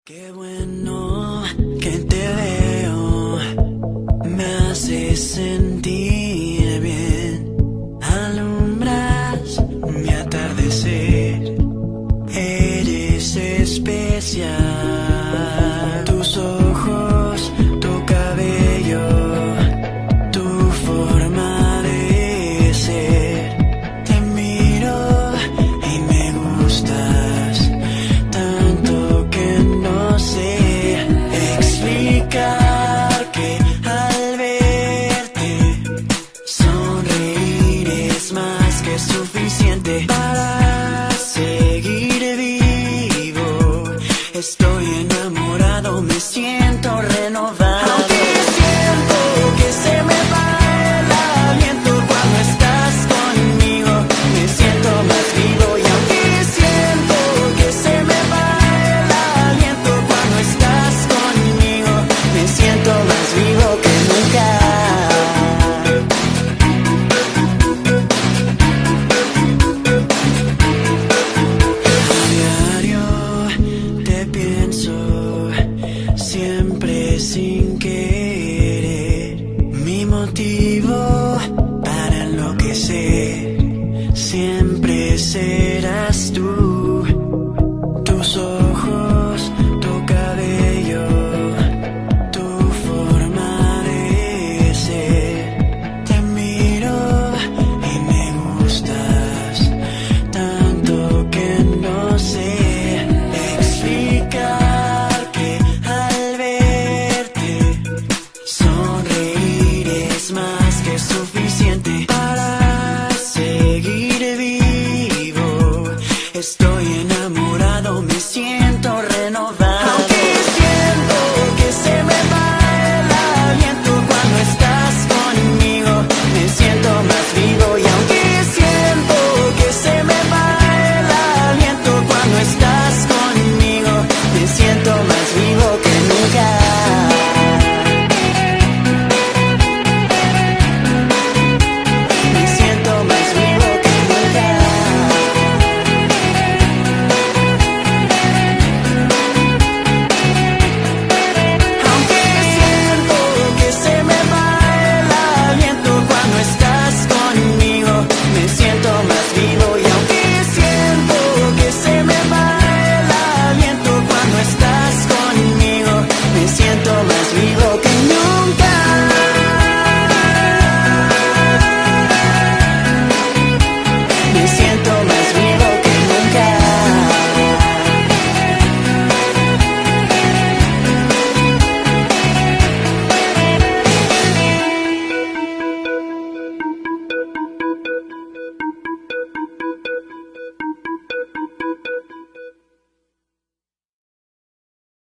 Qué bueno que te veo, me hace sentir bien, alumbras mi atardecer, eres especial, tus ojos, tu cabello, tu forma de ser, te miro y me gustas tanto que no sé explicar que al verte sonreír es más que suficiente para seguir vivo. Estoy enamorado, me siento renovado.